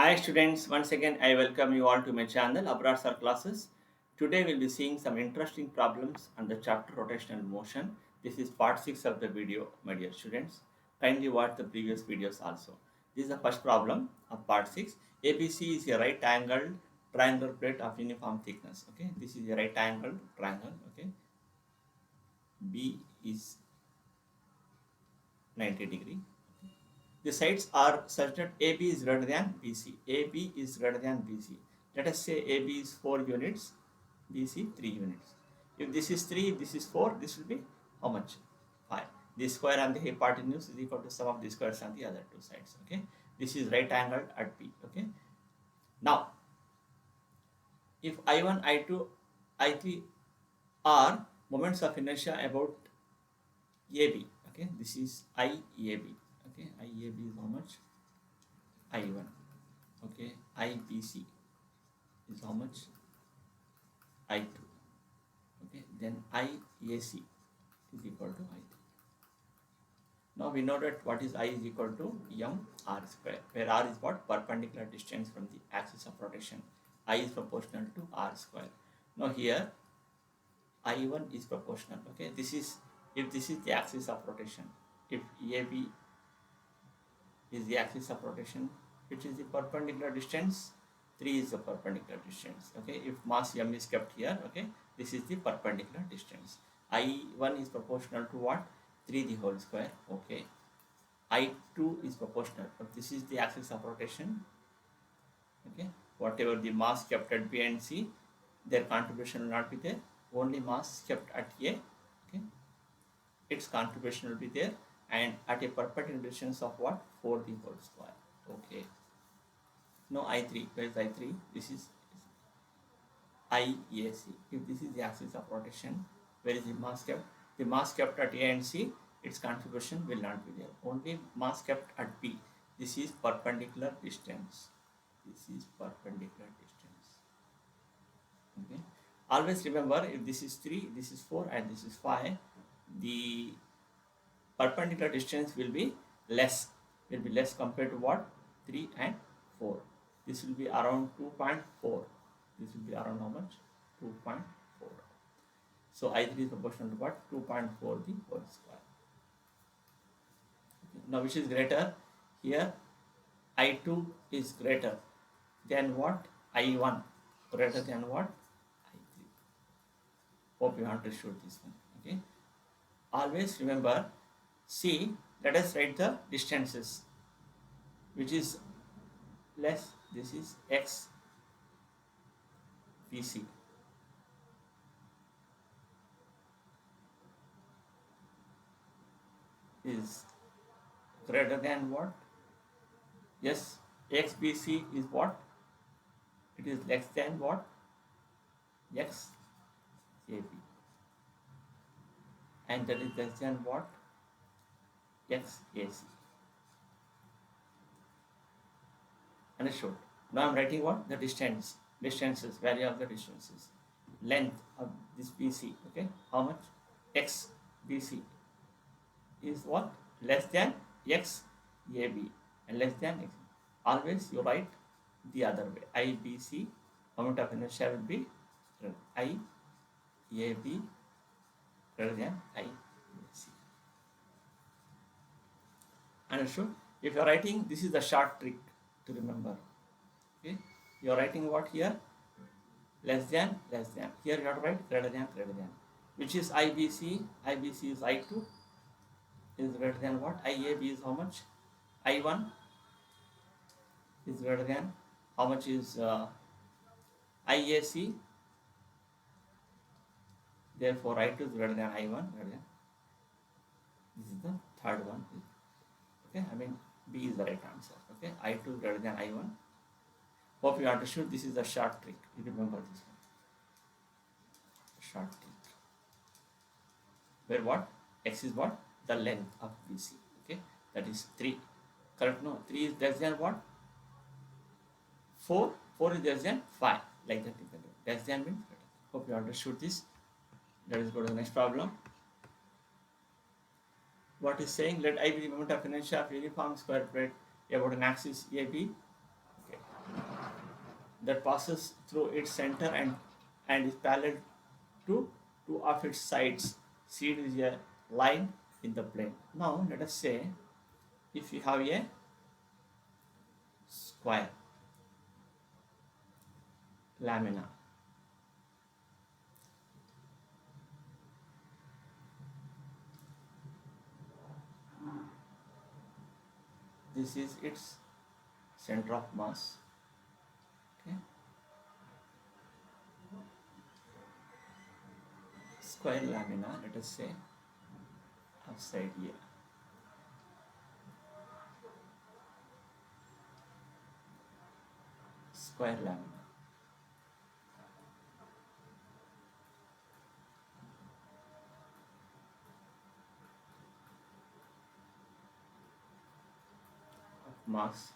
Hi students, once again I welcome you all to my channel Abrar Sir classes. Today we'll be seeing some interesting problems on the chapter rotational motion. This is part 6 of the video, my dear students. Kindly watch the previous videos also. This is the first problem of part 6. ABC is a right angled triangular plate of uniform thickness. Okay, this is a right angled triangle. Okay, B is 90 degree. The sides are such that AB is greater than BC. AB is greater than BC. Let us say AB is 4 units, BC 3 units. If this is 3, this is 4, this will be how much? 5. The square on the hypotenuse is equal to sum of the squares on the other two sides. Okay. This is right angled at P. Okay. Now, if I1, I2, I3 are moments of inertia about AB. Okay. This is IAB. Okay. IAB is how much? I1. Okay, IBC is how much? I2. Okay, then IAC is equal to I3. Now we know that what is I is equal to m r square, where r is what? Perpendicular distance from the axis of rotation. I is proportional to r square. Now here I1 is proportional. Okay, this is if this is the axis of rotation. If AB is the axis of rotation, which is the perpendicular distance, 3 is the perpendicular distance. Okay, if mass m is kept here, okay, this is the perpendicular distance. I1 is proportional to what? 3 the whole square. Okay, I2 is proportional, but this is the axis of rotation. Okay, whatever the mass kept at B and C, their contribution will not be there. Only mass kept at A, okay, its contribution will be there, and at a perpendicular distance of what? 4 the whole square. Okay, no I3, where is I3? This is IAC. If this is the axis of rotation, where is the mass kept? The mass kept at A and C, its contribution will not be there. Only mass kept at B. This is perpendicular distance. This is perpendicular distance. Okay. Always remember, if this is 3, this is 4, and this is 5, the perpendicular distance will be less. Will be less compared to what? 3 and 4. This will be around 2.4. This will be around how much? 2.4. So I3 is proportional to what? 2.4 the whole square. Okay. Now which is greater? Here I2 is greater than what? I1. Greater than what? I3. Hope you understood this one. Okay. Always remember, see, let us write the distances, which is less. This is X BC. Is greater than what? Yes, XBC is what? It is less than what? XAB. And that is less than what? XAC. Understood? Now I am writing what? The distance. Distances, value of the distances. Length of this BC. Okay, how much? XBC is what? Less than XAB and less than X. Always you write the other way. IBC, moment of inertia will be IAB greater than IBC. Understood? If you are writing, this is the short trick to remember. Okay, you are writing what here? Less than, less than. Here you have to write greater than, greater than. Which is IBC? IBC is I2 is greater than what? IAB is how much? I1 is greater than how much is IAC? Therefore, I2 is greater than I1. Greater than. This is the third one. Okay, I mean B is the right answer. Okay, I2 greater than I1. Hope you understood. This is the short trick. You remember this one. Short trick. Where what? X is what? The length of BC. Okay, that is 3. Correct? No, 3 is less than what? 4. 4 is less than 5. Like that. Less than means better. Hope you understood this. Let us go to the next problem. What is saying? Let I be the moment of inertia of uniform square plate about an axis AB. Okay. that passes through its center and is parallel to two of its sides. CD is a line in the plane. Now let us say if you have a square lamina, this is its center of mass. Okay, square lamina, let us say outside here. Square lamina. Of mass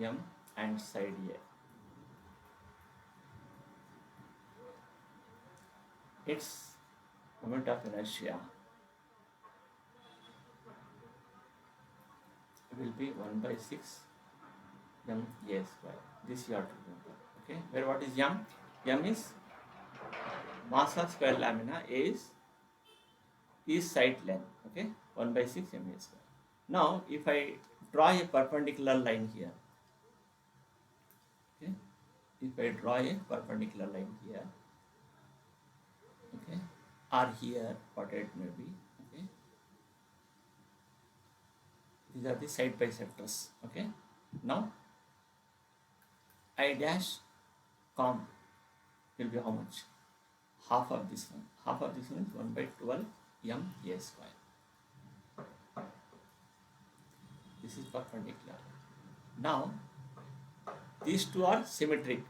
M and side A. Its moment of inertia will be 1 by 6 m a square. This you have to remember. Okay, where what is m? M is mass of square lamina, A is side length. Okay, 1 by 6 m a square. Now, if I draw a perpendicular line here, okay, if I draw a perpendicular line here, okay, or here, what it may be, okay, these are the side bisectors. Okay, now I dash com will be how much? Half of this one. Half of this one is 1 by 12 m a square. This is perpendicular. Now, these two are symmetric.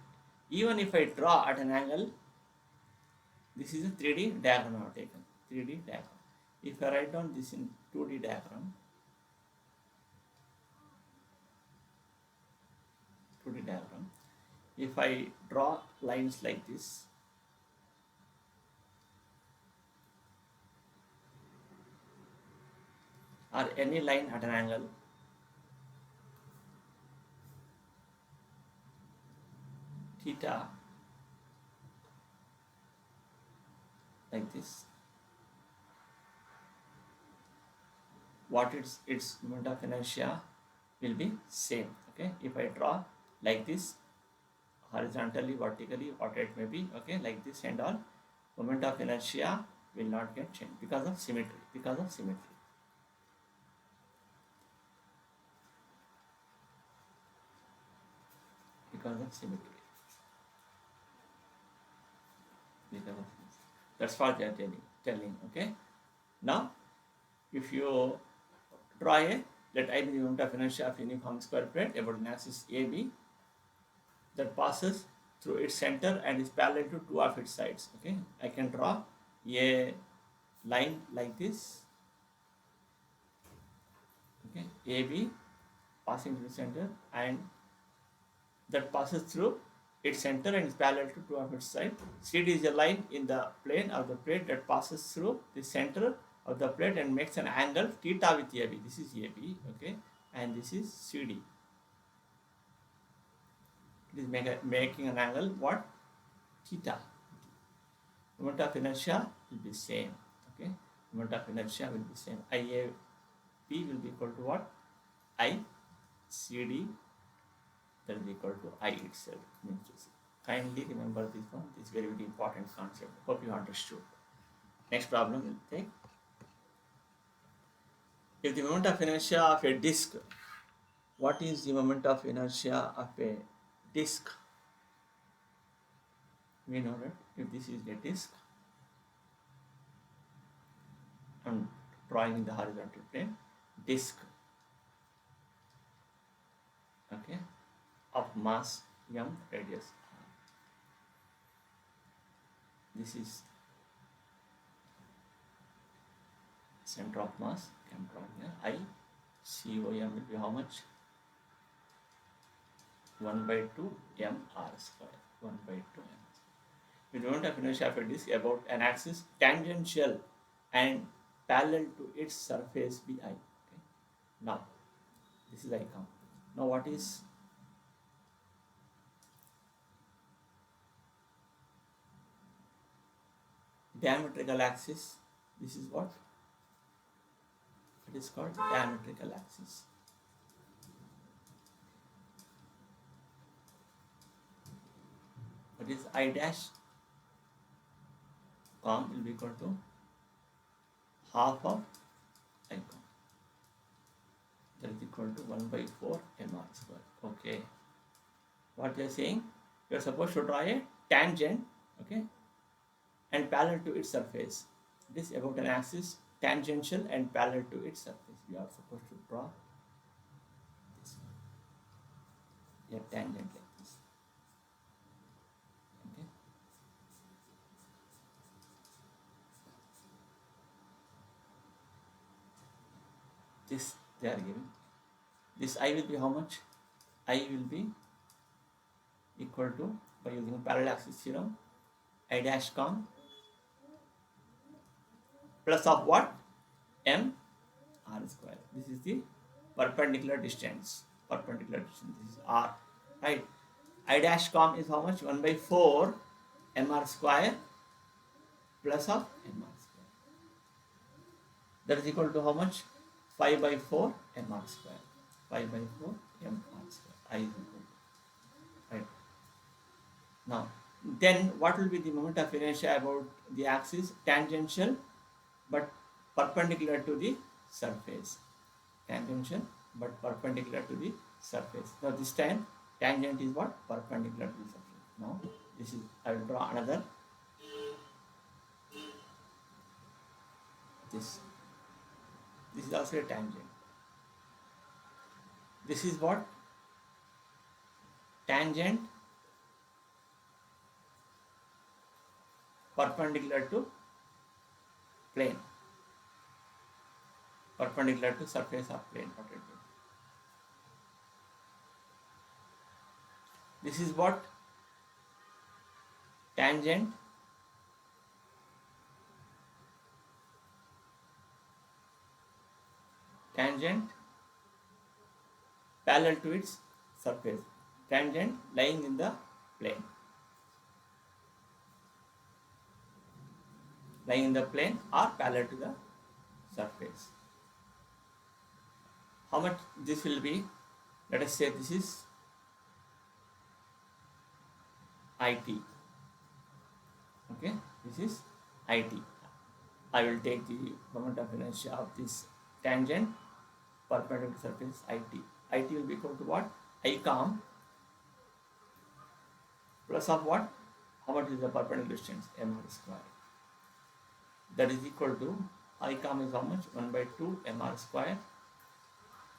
Even if I draw at an angle, this is a 3D diagram I have taken. 3D diagram. If I write down this in 2D diagram, 2D diagram, if I draw lines like this, or any line at an angle, theta, like this, what its moment of inertia will be same. Okay, if I draw like this, horizontally, vertically, what it may be, okay, like this and all, moment of inertia will not get changed because of symmetry. Because of symmetry. Because of symmetry. Because of symmetry. That's what they are telling. Okay. Now, if you draw a, let I be the moment of inertia of uniform square plate about an axis AB that passes through its center and is parallel to two of its sides. Okay, I can draw a line like this. Okay, AB passing through the center and that passes through its center and is parallel to two of its sides. CD is a line in the plane of the plate that passes through the center of the plate and makes an angle theta with AB. This is AB, okay, and this is CD. It is making an angle what? Theta. Moment of inertia will be same. Okay, moment of inertia will be same. IAP will be equal to what? ICD, that is equal to I itself. Kindly remember this one. This is very, very important concept. Hope you understood. Next problem will take. If the moment of inertia of a disk, what is the moment of inertia of a disk? We know that if this is a disk, I'm drawing in the horizontal plane, disk, okay, of mass m, radius. This is center of mass. I'm drawing here. I COM will be how much? 1 by 2 m r square. 1 by 2 m. We don't have inertia of a disk about an axis tangential and parallel to its surface bi. Okay. Now, this is I come. Now, what is diametrical axis. This is what? It is called diametrical axis. That is I dash com will be equal to half of I com. That is equal to 1 by 4 mr square. Okay. What they are saying? You are supposed to draw a tangent, okay, and parallel to its surface. It is about an axis tangential and parallel to its surface. We are supposed to draw this one. A tangent like this. Okay. This they are giving. This I will be how much? I will be equal to, by using parallel axis theorem, I dash com plus of what? M r square. This is the perpendicular distance. Perpendicular distance. This is r. Right. I dash com is how much? 1 by 4 mr square plus of mr square. That is equal to how much? 5 by 4 mr square. 5 by 4 mr square. I is equal to. Right. Now, then what will be the moment of inertia about the axis? Tangential but perpendicular to the surface. Tangential but perpendicular to the surface. Now this time tangent is what? Perpendicular to the surface. Now this is, I will draw another. This is also a tangent. This is what? Tangent perpendicular to plane, perpendicular to surface of plane. This is what? Tangent parallel to its surface. Tangent lying in the plane. Lying in the plane or parallel to the surface. How much this will be? Let us say this is IT. Okay, this is IT. I will take the moment of inertia of this tangent perpendicular to surface IT. IT will be equal to what? I com plus of what? How much is the perpendicular distance? mr square. That is equal to, I com is how much? 1 by 2 mr square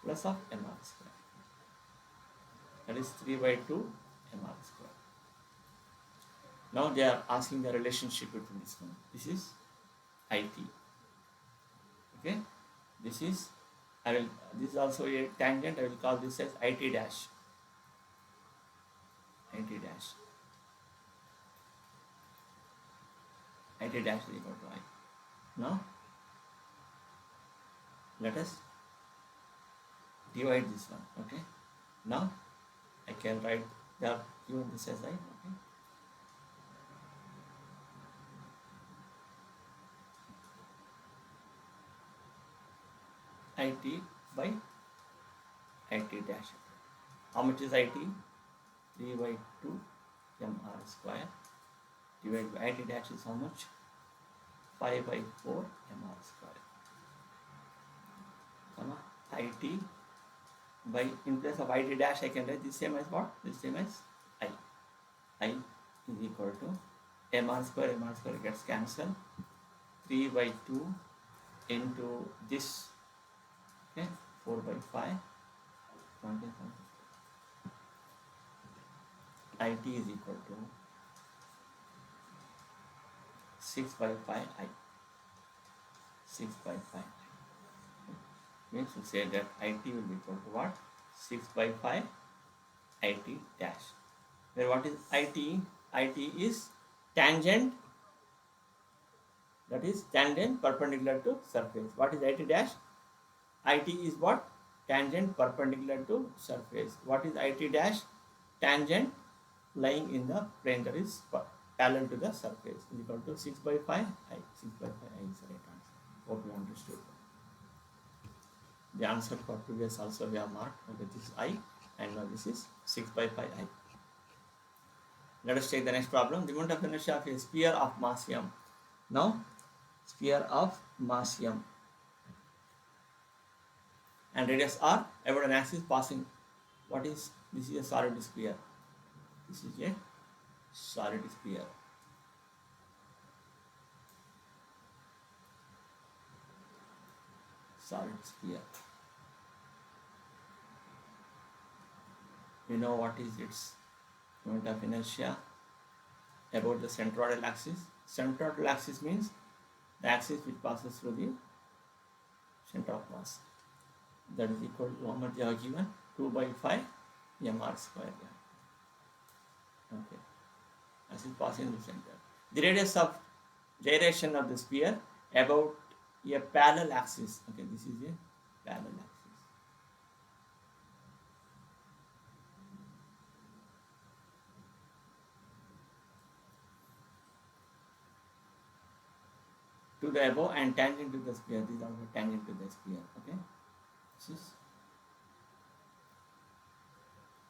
plus of mr square. That is 3 by 2 mr square. Now they are asking the relationship between this one. This is IT. Okay. This is, this is also a tangent. I will call this as IT dash. IT dash. IT dash is equal to I. Now, let us divide this one. Okay. Now, I can write the given this as I. Okay. IT by IT dash. How much is IT? 3 by 2 mr square divided by IT dash is how much? 5 by 4 mr square. IT by, in place of IT dash I can write the same as what? The same as I. I is equal to mr square gets cancelled. 3 by 2 into this. Okay, 4 by 5, 20. IT is equal to 6 by 5 I. 6 by 5 I. Means to say that IT will be equal to what? 6 by 5 IT dash. Where what is IT? IT is tangent, that is tangent perpendicular to surface. What is IT dash? IT is what? Tangent perpendicular to surface. What is IT dash? Tangent lying in the plane, that is parallel to the surface is equal to 6 by 5 I. 6 by 5 I is the right answer. Hope you understood. The answer for previous also we have marked. Okay, this is I and now this is 6 by 5 I. Let us take the next problem. The moment of inertia of a sphere of mass m. Now, sphere of mass m and radius r about an axis passing. What is this? Is a solid sphere. This is a solid sphere. Solid sphere. You know what is its moment of inertia about the centroidal axis. Centroidal axis means the axis which passes through the center of mass. That is equal to how much they are given? 2 by 5 mr square. Okay. Axis passing through the center. The radius of gyration of the sphere about a parallel axis. Okay, this is a parallel axis. To the above and tangent to the sphere. These are the tangent to the sphere. Okay. This is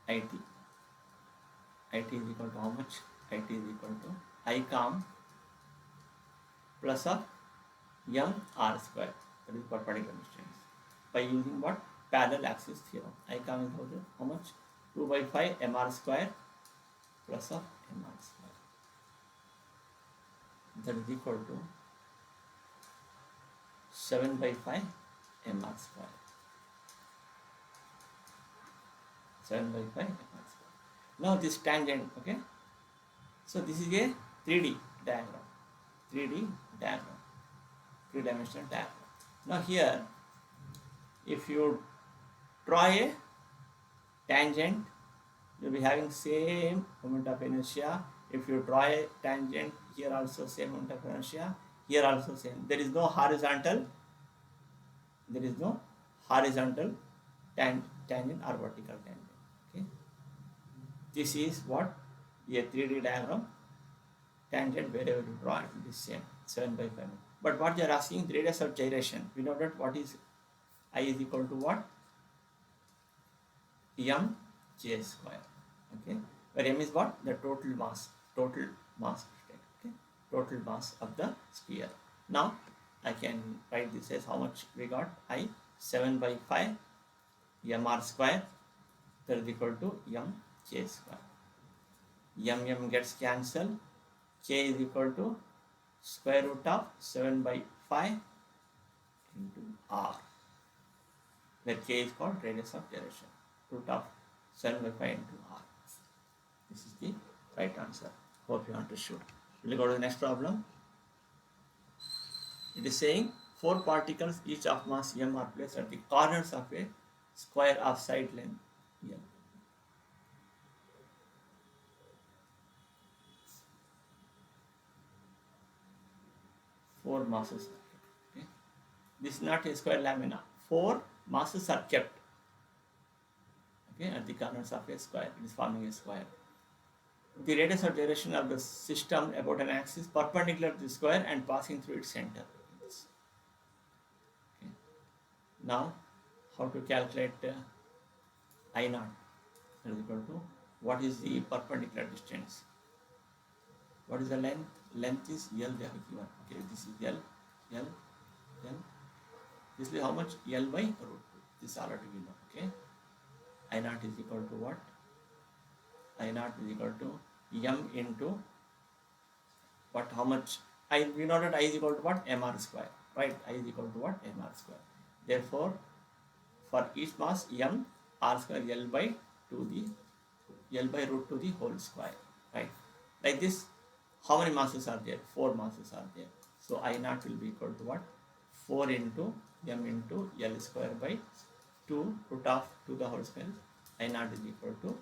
IT. IT is equal to how much? IT is equal to I com plus of m r square. That is perpendicular distance. By using what? Parallel axis theorem. I com is how much? 2 by 5 mr square plus of mr square. That is equal to 7 by 5 mr square. 7 by 5 mr square. Now this tangent, okay. So this is a 3D diagram. 3D diagram. 3-dimensional diagram. Now here, if you draw a tangent, you will be having same moment of inertia. If you draw a tangent, here also same moment of inertia. Here also same. There is no horizontal. There is no horizontal tangent or vertical tangent. Okay. This is what a 3D diagram. Tangent wherever you draw it will be same. 7 by 5. But what they are asking, the radius of gyration. We know that what is I is equal to what? M J square. Okay. Where M is what? The total mass. Total mass. Okay. Total mass of the sphere. Now I can write this as how much we got? I 7 by 5 mr square. That is equal to m j square. M gets cancelled. K is equal to square root of 7 by 5 into r, where K is called radius of gyration. Root of 7 by 5 into r. This is the right answer. Hope you understood. We'll go to the next problem. It is saying 4 particles each of mass m are placed at the corners of a square of side length m. Four masses are kept. Okay. This is not a square lamina. 4 masses are kept, okay, at the corners of a square. It is forming a square. The radius of gyration of the system about an axis perpendicular to the square and passing through its center. Okay. Now, how to calculate I naught? That is equal to what is the perpendicular distance? What is the length? Length is L they have given. Okay, this is L. This is how much? L by root 2. This already we know. Okay. I naught is equal to what? I naught is equal to m into what? How much? We know that I is equal to what? Mr square. Right? I is equal to what? Mr square. Therefore, for each mass m r square L by 2 the L by root 2 the whole square. Right? Like this. How many masses are there? 4 masses are there. So I naught will be equal to what? 4 into m into L square by 2 root of 2 the whole square. I naught is equal to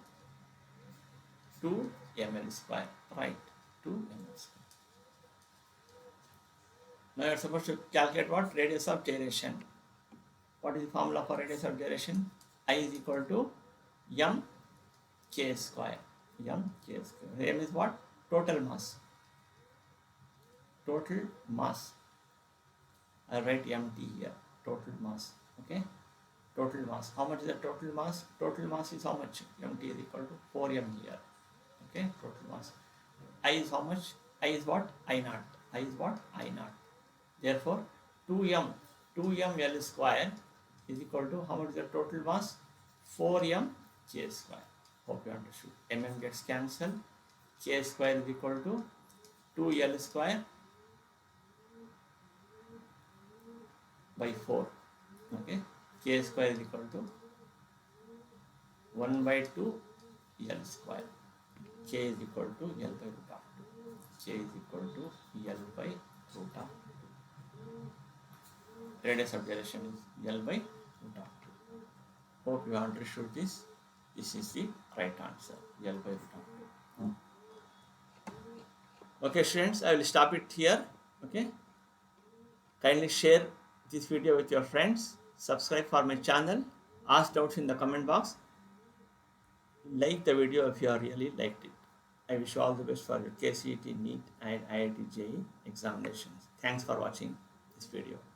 2 ml square. Right? 2 ml square. Now you are supposed to calculate what? Radius of gyration. What is the formula for radius of gyration? I is equal to m k square. M k square. M is what? Total mass. total mass. I write MT here, total mass. Okay, total mass. How much is the total mass? Total mass is how much? MT is equal to 4m here. Okay, total mass. I is how much? I is what? I naught. I is what? I naught. Therefore, 2m L square is equal to how much is the total mass? 4m K square. Hope you understood. Gets cancelled. K square is equal to 2L square by 4. Okay. K square is equal to 1 by 2 L square. K is equal to L by root of 2. K is equal to L by root of 2. Radius of gyration is L by root of 2. Hope you understood this. This is the right answer. L by root of 2. Okay, students, I will stop it here. Okay. Kindly share this video with your friends. Subscribe for my channel. Ask doubts in the comment box. Like the video if you are really liked it. I wish you all the best for your KCET, NEET and IIT JEE examinations. Thanks for watching this video.